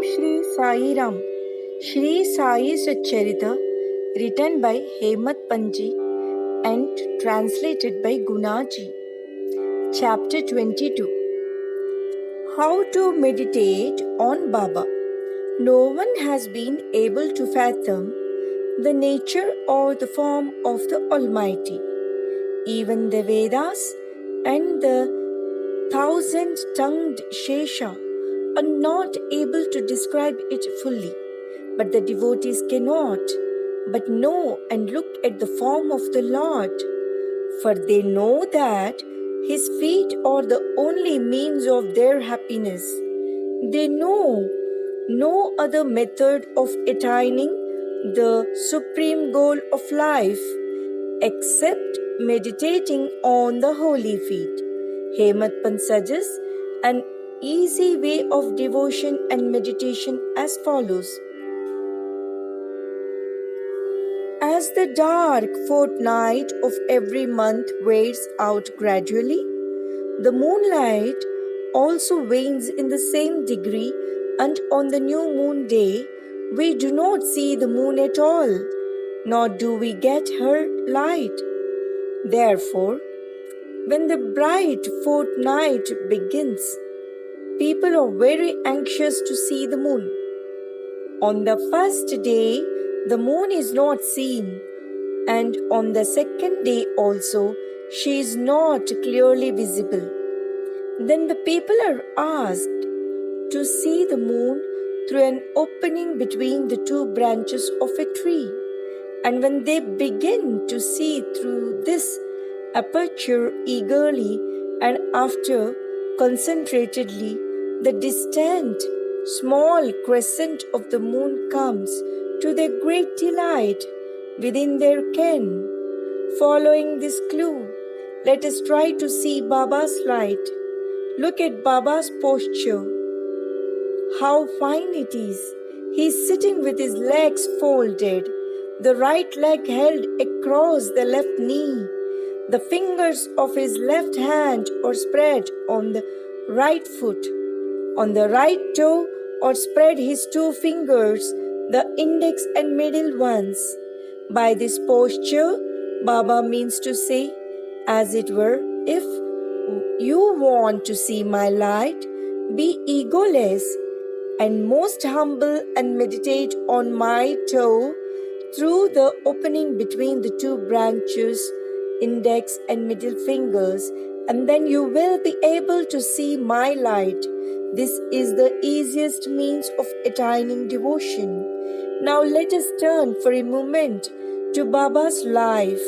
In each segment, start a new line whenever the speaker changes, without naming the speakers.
Shri Sai Ram, Shri Sai Satcharita, written by Hemadpantji and translated by Gunaji. Chapter 22. How to meditate on Baba. No one has been able to fathom the nature or the form of the Almighty. Even the Vedas and the thousand-tongued Shesha are not able to describe it fully, but the devotees cannot but know and look at the form of the Lord, for they know that His feet are the only means of their happiness. They know no other method of attaining the supreme goal of life except meditating on the holy feet. Hemadpantji suggests an easy way of devotion and meditation as follows. As the dark fortnight of every month wears out gradually, the moonlight also wanes in the same degree, and on the new moon day, we do not see the moon at all, nor do we get her light. Therefore, when the bright fortnight begins, people are very anxious to see the moon. On the first day, the moon is not seen, and on the second day also, she is not clearly visible. Then the people are asked to see the moon through an opening between the two branches of a tree. And when they begin to see through this aperture eagerly and after concentratedly, the distant small crescent of the moon comes to their great delight within their ken. Following this clue, let us try to see Baba's light. Look at Baba's posture. How fine it is. He is sitting with his legs folded, the right leg held across the left knee. The fingers of his left hand are spread on the right foot. On the right toe are spread his two fingers, the index and middle ones. By this posture, Baba means to say, as it were, if you want to see my light, be egoless and most humble and meditate on my toe through the opening between the two branches, index and middle fingers, and then you will be able to see my light. This is the easiest means of attaining devotion. Now let us turn for a moment to Baba's life.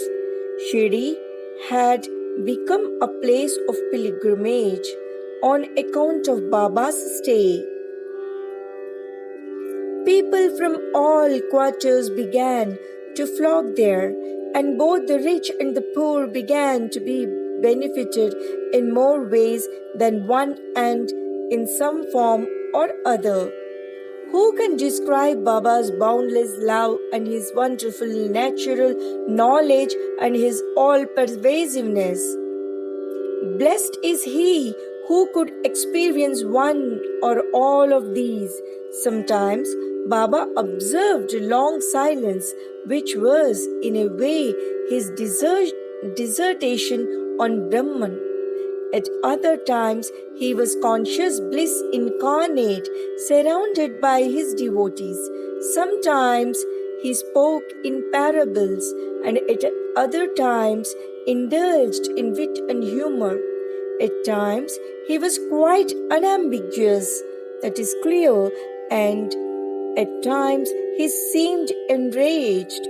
Shirdi had become a place of pilgrimage on account of Baba's stay. People from all quarters began to flock there, and both the rich and the poor began to be benefited in more ways than one and in some form or other. Who can describe Baba's boundless love and his wonderful natural knowledge and his all-pervasiveness? Blessed is he who could experience one or all of these. Sometimes Baba observed long silence, which was, in a way, his dissertation on Brahman. At other times, he was conscious bliss incarnate, surrounded by his devotees. Sometimes he spoke in parables, and at other times indulged in wit and humor. At times he was quite unambiguous, that is clear, and at times he seemed enraged.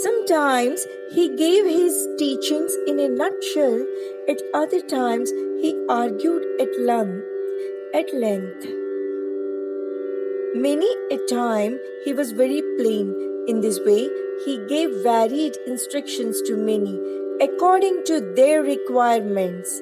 Sometimes he gave his teachings in a nutshell, at other times he argued at length. Many a time he was very plain. In this way, he gave varied instructions to many, according to their requirements.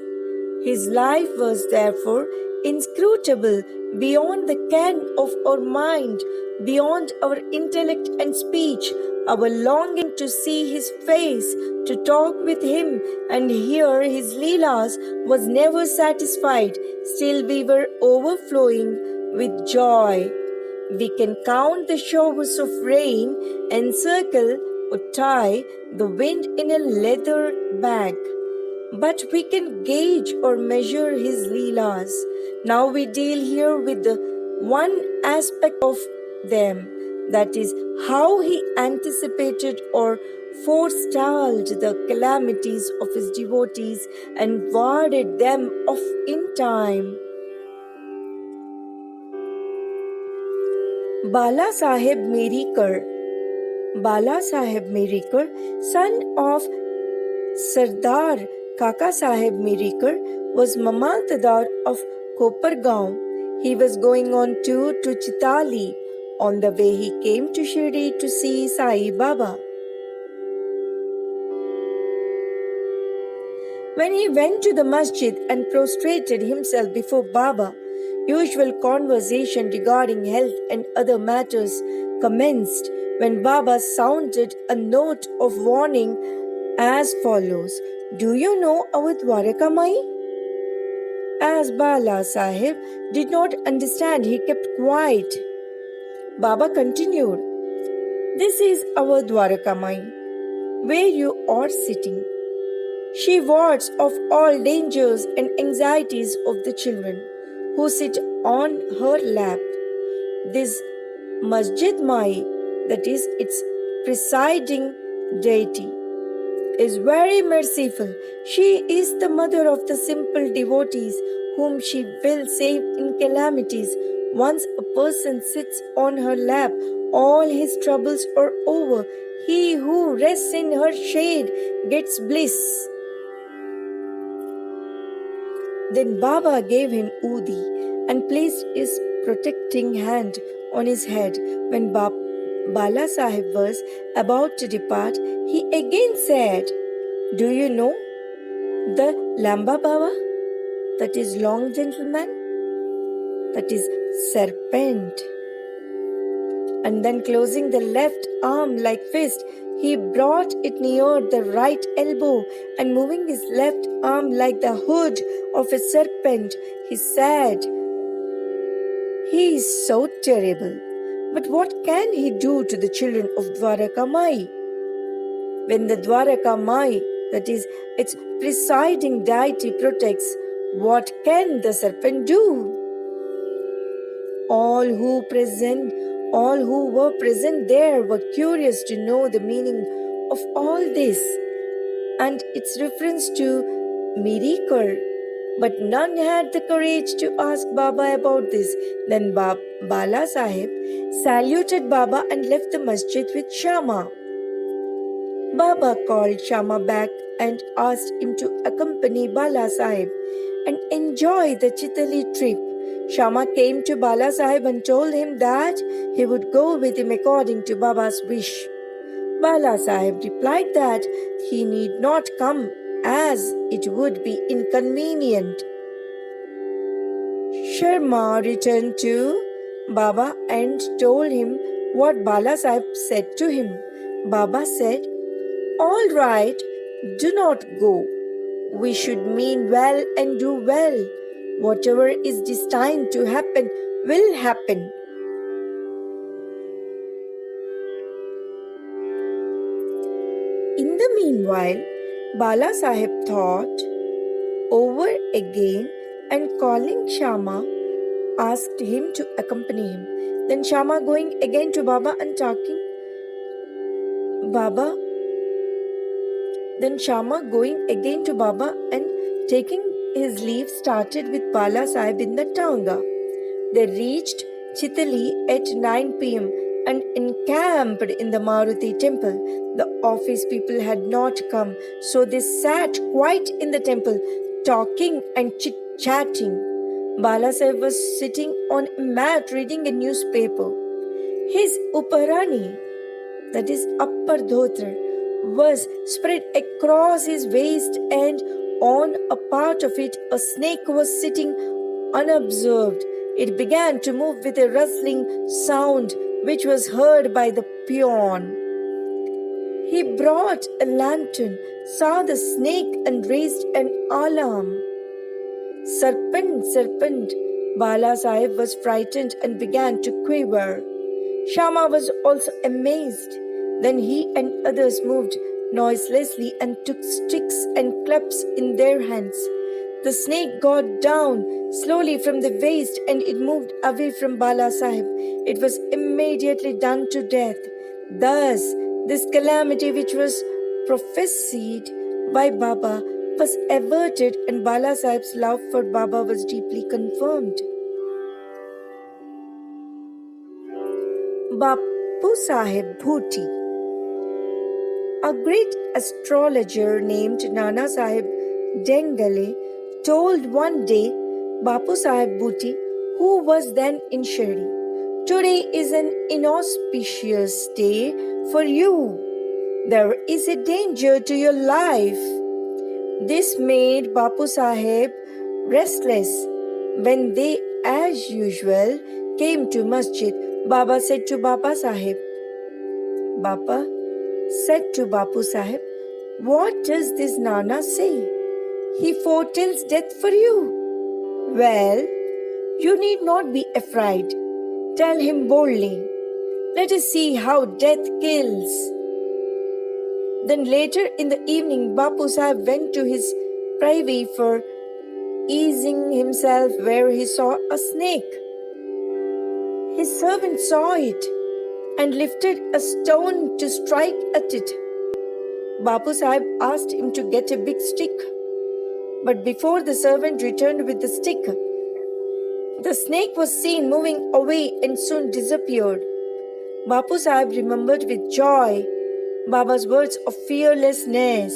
His life was therefore inscrutable, beyond the ken of our mind, beyond our intellect and speech. Our longing to see his face, to talk with him and hear his leelas was never satisfied. Still we were overflowing with joy. We can count the showers of rain, encircle or tie the wind in a leather bag. But we can gauge or measure his leelas. Now we deal here with the one aspect of them, that is, how he anticipated or forestalled the calamities of his devotees and warded them off in time. Bala Sahib Merikar, son of Sardar Kaka Sahib Merikar, was Mamaltadar of Kopargaon. He was going on tour to Chitali. On the way he came to Shirdi to see Sai Baba. When he went to the masjid and prostrated himself before Baba, usual conversation regarding health and other matters commenced, when Baba sounded a note of warning as follows: "Do you know our Dwaraka Mai?" As Bala Sahib did not understand, he kept quiet. Baba continued, "This is our Dwaraka Mai, where you are sitting. She wards off all dangers and anxieties of the children who sit on her lap. This Masjid Mai, that is its presiding deity, is very merciful. She is the mother of the simple devotees whom she will save in calamities. Once a person sits on her lap, all his troubles are over. He who rests in her shade gets bliss." Then Baba gave him Udi and placed his protecting hand on his head. When Bala Sahib was about to depart, he again said, "Do you know the Lamba Baba, that is long gentleman, that is serpent?" And then closing the left arm like fist, he brought it near the right elbow, and moving his left arm like the hood of a serpent, he said, "He is so terrible, but what can he do to the children of Dwaraka Mai? When the Dwaraka Mai, that is its presiding deity, protects, what can the serpent do?" All who were present there were curious to know the meaning of all this and its reference to Merikar, but none had the courage to ask Baba about this. Then Bala Sahib saluted Baba and left the masjid with Shama. Baba called Shama back and asked him to accompany Bala Sahib and enjoy the Chitali trip. Shama came to Bala Sahib and told him that he would go with him according to Baba's wish. Bala Sahib replied that he need not come as it would be inconvenient. Sharma returned to Baba and told him what Bala Sahib said to him. Baba said, "All right, do not go. We should mean well and do well. Whatever is destined to happen will happen." In the meanwhile, Bala Sahib thought over again and calling Shama, asked him to accompany him. Then Shama going again to Baba and taking his leave, started with Bala Sahib in the Tanga. They reached Chitali at 9 p.m. and encamped in the Maruti temple. The office people had not come, so they sat quiet in the temple, talking and chit-chatting. Bala Sahib was sitting on a mat reading a newspaper. His Uparani, that is upper dhotra, was spread across his waist, and on a part of it a snake was sitting unobserved. It began to move with a rustling sound which was heard by the peon. He brought a lantern, saw the snake, and raised an alarm. Serpent, serpent! Bala Sahib was frightened and began to quiver. Shama was also amazed. Then he and others moved noiselessly and took sticks and clubs in their hands. The snake got down slowly from the waist and it moved away from Bala Sahib. It was immediately done to death. Thus, this calamity which was prophesied by Baba was averted and Bala Sahib's love for Baba was deeply confirmed. Bapu Sahib Bhuti. A great astrologer named Nana Sahib Dengale told one day Bapu Sahib Bhuti, who was then in Shirdi, "Today is an inauspicious day for you. There is a danger to your life." This made Bapu Sahib restless. When they, as usual, came to masjid, Baba said to Baba Sahib, Baba said to Bapu Sahib, "What does this Nana say? He foretells death for you." "Well, you need not be afraid. Tell him boldly. Let us see how death kills." Then later in the evening, Bapu Sahib went to his privy for easing himself where he saw a snake. His servant saw it and lifted a stone to strike at it. Bapu Sahib asked him to get a big stick. But before the servant returned with the stick, the snake was seen moving away and soon disappeared. Bapu Sahib remembered with joy Baba's words of fearlessness.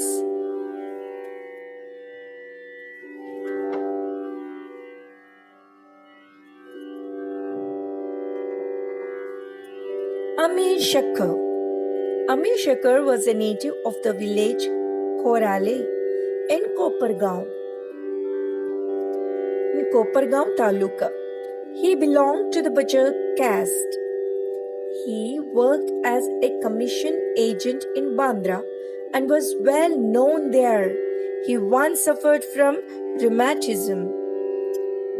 Amir Shakkar. Amir Shakkar was a native of the village Korale in Kopargaon Taluka. He belonged to the Bachar caste. He worked as a commission agent in Bandra and was well known there. He once suffered from rheumatism,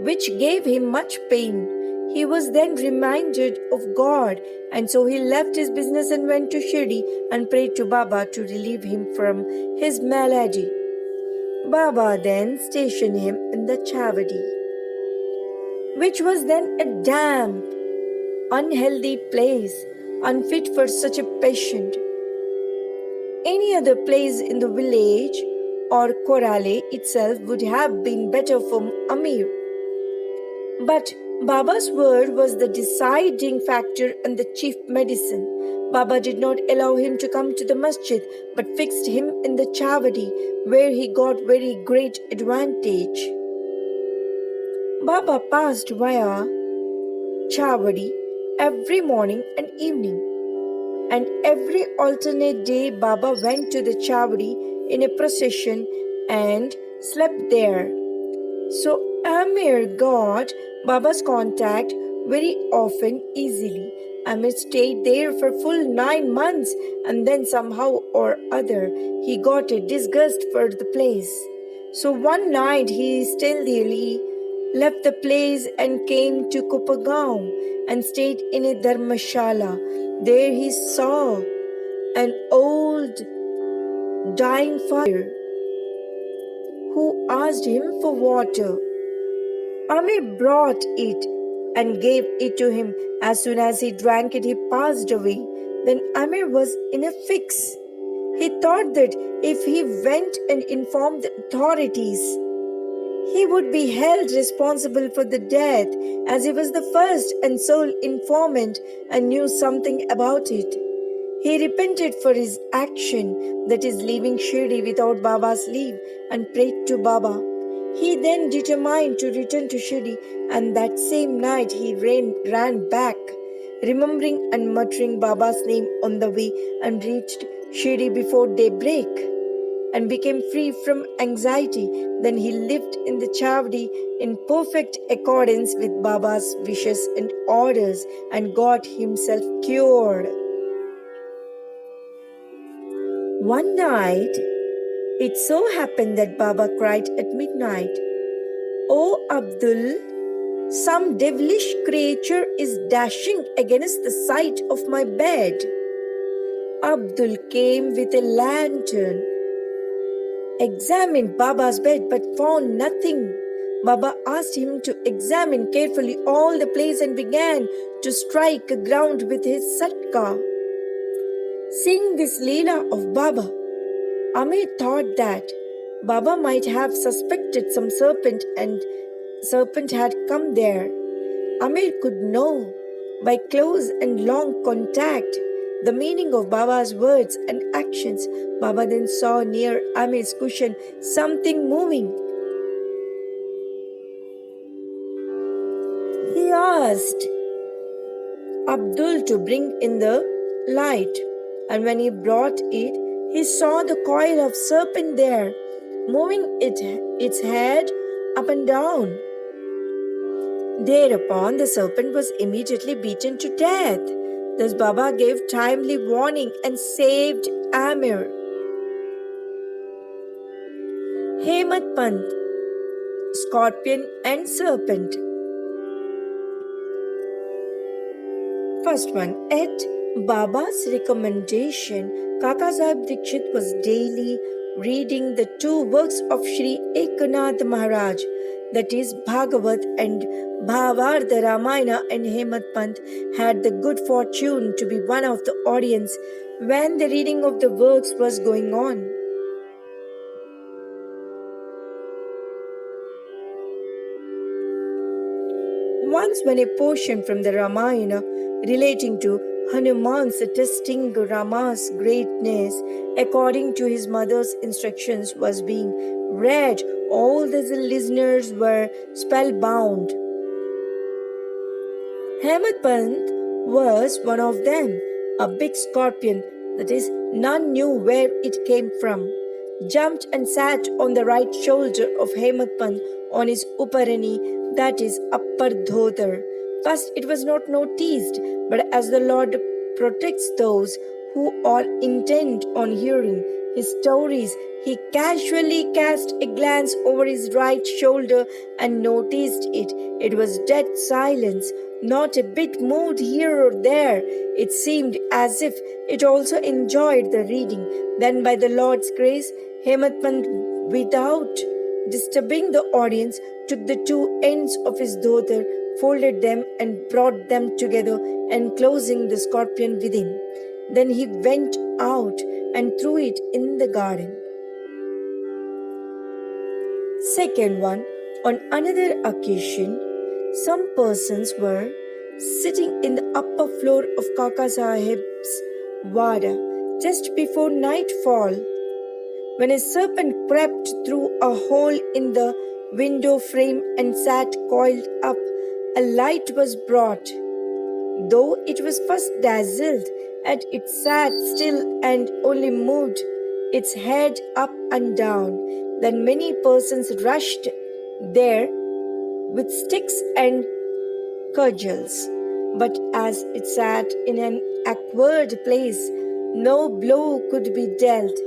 which gave him much pain. He was then reminded of God, and so he left his business and went to Shirdi and prayed to Baba to relieve him from his malady. Baba then stationed him in the Chavadi, which was then a damp, unhealthy place, unfit for such a patient. Any other place in the village or Korale itself would have been better for Amir. But Baba's word was the deciding factor and the chief medicine. Baba did not allow him to come to the masjid, but fixed him in the Chavadi, where he got very great advantage. Baba passed via Chavadi every morning and evening, and every alternate day Baba went to the Chavadi in a procession and slept there. So Amir got Baba's contact very often easily. Amir stayed there for full 9 months, and then somehow or other he got a disgust for the place. So one night he stealthily left the place and came to Kupagaon and stayed in a dharmashala. There he saw an old dying father who asked him for water. Amir brought it and gave it to him. As soon as he drank it, he passed away. Then Amir was in a fix. He thought that if he went and informed the authorities, he would be held responsible for the death, as he was the first and sole informant and knew something about it. He repented for his action, that is, leaving Shirdi without Baba's leave, and prayed to Baba. He then determined to return to Shirdi, and that same night he ran back, remembering and muttering Baba's name on the way, and reached Shirdi before daybreak. and became free from anxiety. Then he lived in the Chavdi in perfect accordance with Baba's wishes and orders and got himself cured. One night, it so happened that Baba cried at midnight, "O Abdul, some devilish creature is dashing against the side of my bed." Abdul came with a lantern, examined Baba's bed but found nothing. Baba asked him to examine carefully all the place and began to strike the ground with his satka. Seeing this Leela of Baba, Amir thought that Baba might have suspected some serpent had come there. Amir could know by close and long contact the meaning of Baba's words and actions. Baba then saw near Amir's cushion something moving. He asked Abdul to bring in the light, and when he brought it, he saw the coil of serpent there, moving its head up and down. Thereupon the serpent was immediately beaten to death. Thus Baba gave timely warning and saved Amir. Hemadpantji, Scorpion and Serpent. First one, at Baba's recommendation, Kaka Sahib Dikshit was daily reading the two works of Shri Eknath Maharaj, that is Bhagavat and Bhavartha Ramayana, and Hemadpantji had the good fortune to be one of the audience when the reading of the works was going on. Once when a portion from the Ramayana relating to Hanuman's testing Rama's greatness according to his mother's instructions was being read, all the listeners were spellbound. Hemadpantji was one of them, a big scorpion, that is, none knew where it came from, jumped and sat on the right shoulder of Hemadpantji on his uparani, that is, upper dhotar. First it was not noticed, but as the Lord protects those who are intent on hearing his stories, he casually cast a glance over his right shoulder and noticed it. It was dead silence, not a bit moved here or there. It seemed as if it also enjoyed the reading. Then by the Lord's grace, Hemadpantji, without disturbing the audience, took the two ends of his dhotar, folded them and brought them together, enclosing the scorpion within. Then he went out and threw it in the garden. Second one, on another occasion, some persons were sitting in the upper floor of Kaka Sahib's Wada just before nightfall, when a serpent crept through a hole in the window frame and sat coiled up. A light was brought. Though it was first dazzled, yet it sat still and only moved its head up and down. Then many persons rushed there with sticks and cudgels. But as it sat in an awkward place, no blow could be dealt.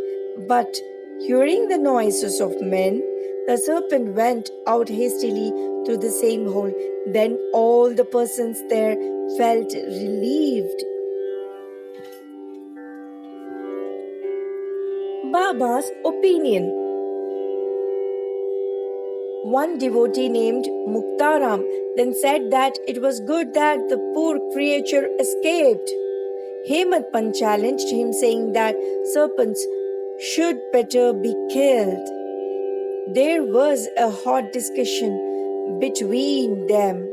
But hearing the noises of men, the serpent went out hastily through the same hole. Then all the persons there felt relieved. Baba's opinion. One devotee named Muktaram then said that it was good that the poor creature escaped. Hemadpantji challenged him, saying that serpents should better be killed. There was a hot discussion between them,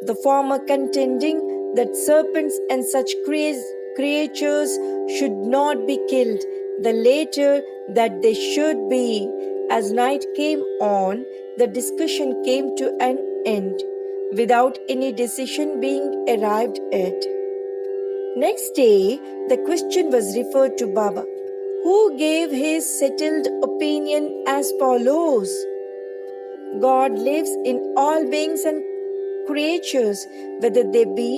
the former contending that serpents and such creatures should not be killed, the latter that they should be. As night came on, the discussion came to an end, without any decision being arrived at. Next day, the question was referred to Baba, who gave his settled opinion as follows: God lives in all beings and creatures, whether they be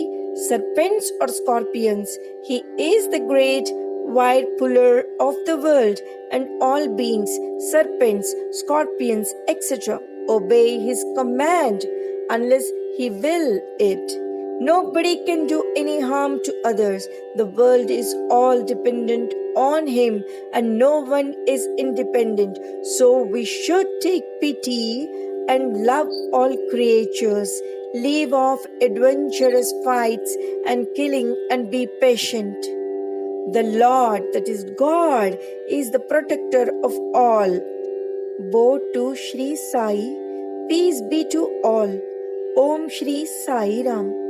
serpents or scorpions. He is the great wide puller of the world, and all beings, serpents, scorpions, etc., obey his command unless he will it. Nobody can do any harm to others. The world is all dependent on him, and no one is independent. So we should take pity and love all creatures. Leave off adventurous fights and killing and be patient. The Lord, that is God, is the protector of all. Bow to Shri Sai. Peace be to all. Om Shri Sai Ram.